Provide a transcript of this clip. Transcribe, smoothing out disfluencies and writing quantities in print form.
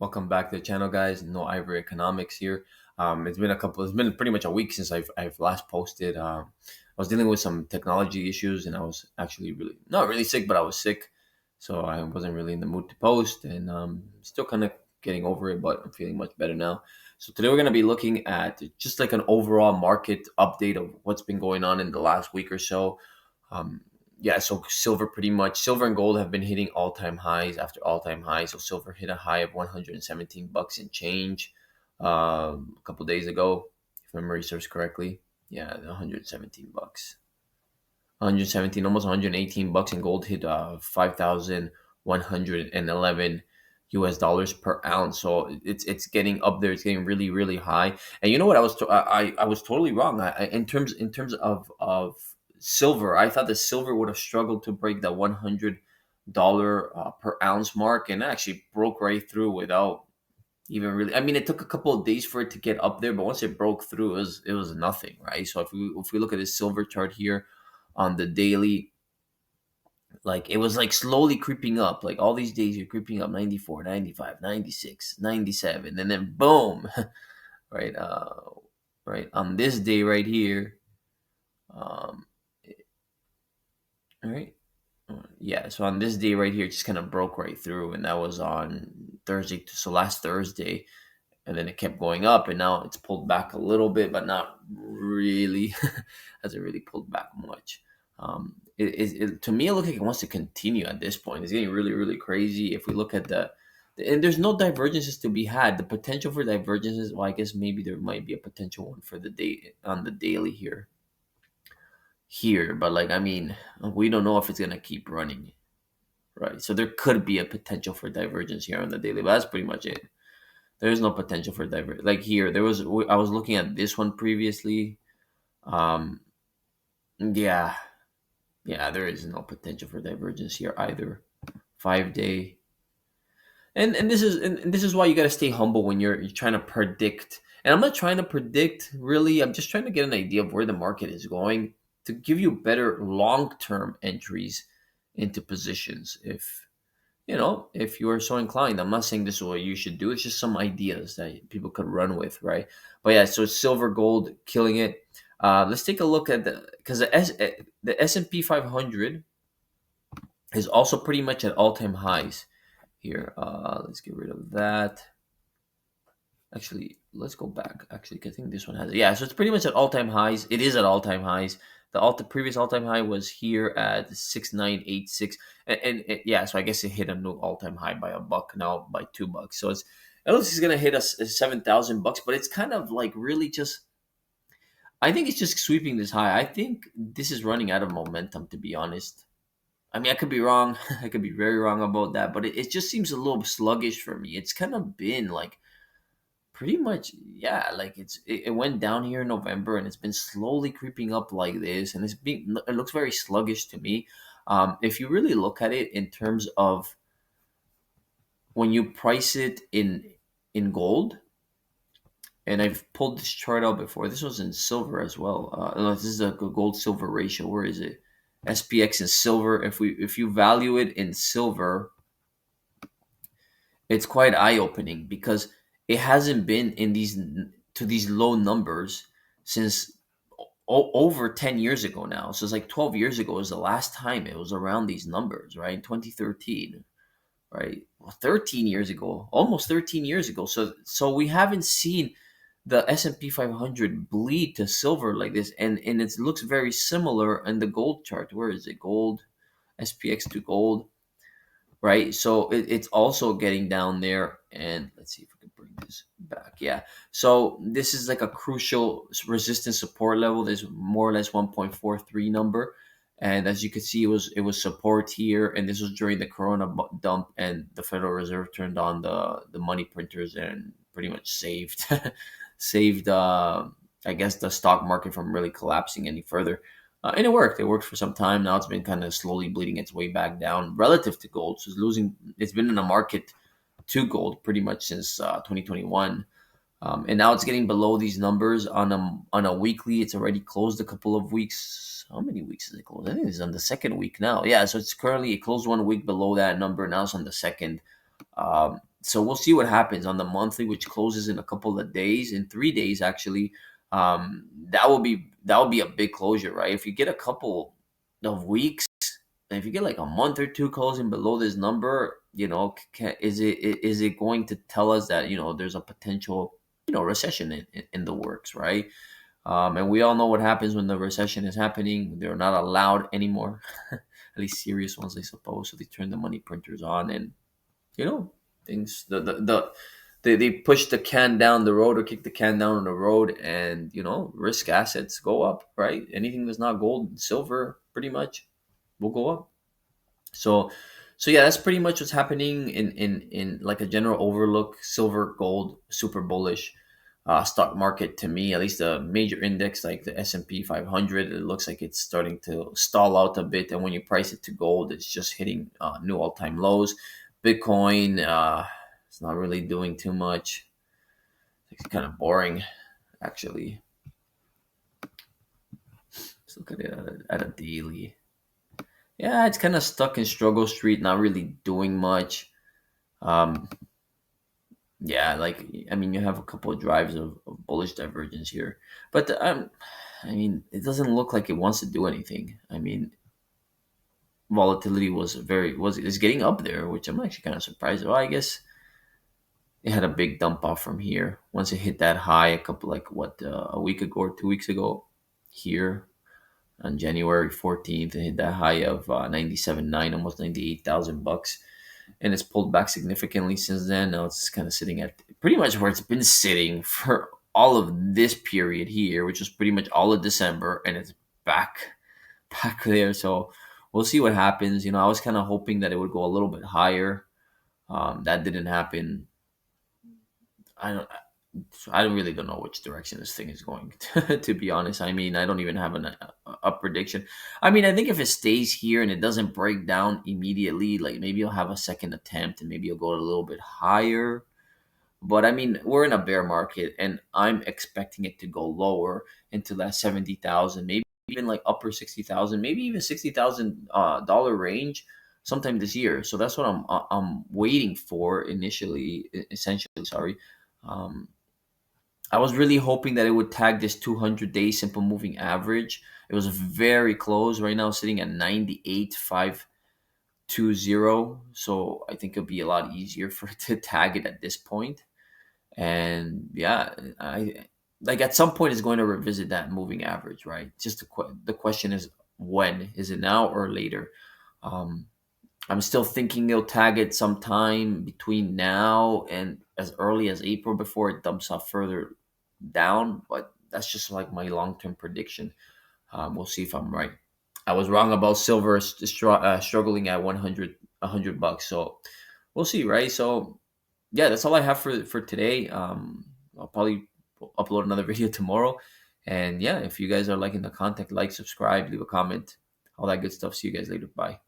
Welcome back to the channel, guys. No Ivory Economics here. It's been pretty much a week since I've last posted. I was dealing with some technology issues, and I was actually really not really sick, but I was sick, so I wasn't really in the mood to post, and still kind of getting over it, but I'm feeling much better now. So today we're gonna be looking at just like an overall market update of what's been going on in the last week or so. Um, yeah, so silver and gold have been hitting all-time highs after all-time highs. So silver hit a high of 117 bucks and change a couple days ago, if memory serves correctly. Yeah, 117 bucks. 117, almost 118 bucks, and gold hit 5,111 US dollars per ounce. So it's getting up there. It's getting really really high. And you know what? I was totally wrong. In terms of silver, I thought the silver would have struggled to break the $100 per ounce mark, and it actually broke right through without even really. I mean, it took a couple of days for it to get up there, but once it broke through, it was nothing, right? So if we look at this silver chart here on the daily, like it was like slowly creeping up, like all these days you're creeping up 94, 95, 96, 97, and then boom, right? Right on this day right here, um, all right. Yeah, so on this day right here, it just kind of broke right through, and that was on Thursday. So last Thursday, and then it kept going up, and now it's pulled back a little bit, but not really. Hasn't really pulled back much. To me, it looks like it wants to continue at this point. It's getting really really crazy. If we look at and there's no divergences to be had. The potential for divergences, well, I guess maybe there might be a potential one for the day on the daily here, but like I mean, we don't know if it's gonna keep running, right? So there could be a potential for divergence here on the daily, but that's pretty much it. There is no potential for divergence. Like here, I was looking at this one previously. Um, yeah, yeah, there is no potential for divergence here either. 5 day, and this is why you got to stay humble when you're trying to predict. And I'm not trying to predict really. I'm just trying to get an idea of where the market is going to give you better long term entries into positions. If you are so inclined. I'm not saying this is what you should do. It's just some ideas that people could run with, right? But yeah, so silver, gold, killing it. Let's take a look at because the S&P 500 is also pretty much at all time highs here. Let's get rid of that. Actually, let's go back. Actually, 'cause I think this one has it. Yeah, so it's pretty much at all time highs. It is at all time highs. The previous all time high was here at 6986, yeah, so I guess it hit a new all time high by a buck now by $2. So it looks like it's gonna hit us 7,000 bucks, but it's kind of like really just. I think it's just sweeping this high. I think this is running out of momentum, to be honest. I mean, I could be wrong. I could be very wrong about that, but it just seems a little sluggish for me. It's kind of been like pretty much, yeah, like it went down here in November, and it's been slowly creeping up like this, and it looks very sluggish to me. If you really look at it in terms of when you price it in gold, and I've pulled this chart out before. This was in silver as well. No, this is a gold silver ratio. Where is it? SPX in silver. If you value it in silver, it's quite eye opening because it hasn't been in these low numbers since over 10 years ago now. So it's like 12 years ago was the last time it was around these numbers, right? 2013, right? Well, 13 years ago, almost 13 years ago. So we haven't seen the S&P 500 bleed to silver like this, and it looks very similar in the gold chart. Where is it? Gold, SPX to gold, right? So it's also getting down there. And let's see if we can bring this back. Yeah. So this is like a crucial resistance support level. There's more or less 1.43 number. And as you can see, it was support here, and this was during the Corona dump, and the Federal Reserve turned on the money printers and pretty much saved saved I guess the stock market from really collapsing any further. And it worked. It worked for some time. Now it's been kind of slowly bleeding its way back down relative to gold. So it's losing. It's been in the market to gold pretty much since 2021, and now it's getting below these numbers on a weekly. It's already closed a couple of weeks. How many weeks is it closed? I think it's on the second week now. Yeah, so it closed 1 week below that number. Now it's on the second. So we'll see what happens on the monthly, which closes in a couple of days, in 3 days actually. That will be a big closure, right? If you get a couple of weeks, if you get like a month or two closing below this number, is it going to tell us that there's a potential recession in the works, right? And we all know what happens when the recession is happening. They're not allowed anymore, at least serious ones, I suppose. So they turn the money printers on, and you know things they push the can down the road or kick the can down the road, and risk assets go up, right? Anything that's not gold and silver pretty much will go up. So so yeah, that's pretty much what's happening in like a general overlook. Silver, gold, super bullish. Stock market, to me, at least a major index like the S&P 500, it looks like it's starting to stall out a bit, and when you price it to gold, it's just hitting new all-time lows. Bitcoin, it's not really doing too much. It's kind of boring, actually. Let's look at it at a daily. Yeah, it's kind of stuck in struggle street, not really doing much. Um, yeah, like, I mean, you have a couple of drives of bullish divergence here, but I mean, it doesn't look like it wants to do anything. I mean, volatility is getting up there, which I'm actually kind of surprised. Well, I guess it had a big dump off from here once it hit that high a couple, like, what, a week ago or 2 weeks ago here on January 14th. It hit that high of 97.9, almost 98,000 bucks, and it's pulled back significantly since then. Now it's kind of sitting at pretty much where it's been sitting for all of this period here, which is pretty much all of December, and it's back there. So we'll see what happens. I was kind of hoping that it would go a little bit higher. That didn't happen. I don't. I really don't know which direction this thing is going. To be honest, I mean, I don't even have a prediction. I mean, I think if it stays here and it doesn't break down immediately, like maybe you'll have a second attempt and maybe you'll go a little bit higher. But I mean, we're in a bear market, and I'm expecting it to go lower into that 70,000, maybe even like upper 60,000, maybe even $60,000 dollar range sometime this year. So that's what I'm waiting for initially, essentially. Sorry. Um, I was really hoping that it would tag this 200-day simple moving average. It was very close. Right now, sitting at 98,520. So I think it'll be a lot easier for it to tag it at this point. And yeah, I like at some point it's going to revisit that moving average, right? Just the question is, when is it, now or later? Um, I'm still thinking they'll tag it sometime between now and as early as April before it dumps off further down. But that's just like my long term prediction. We'll see if I'm right. I was wrong about silver struggling at 100 bucks. So we'll see, right? So yeah, that's all I have for today. I'll probably upload another video tomorrow. And yeah, if you guys are liking the content, like, subscribe, leave a comment, all that good stuff. See you guys later. Bye.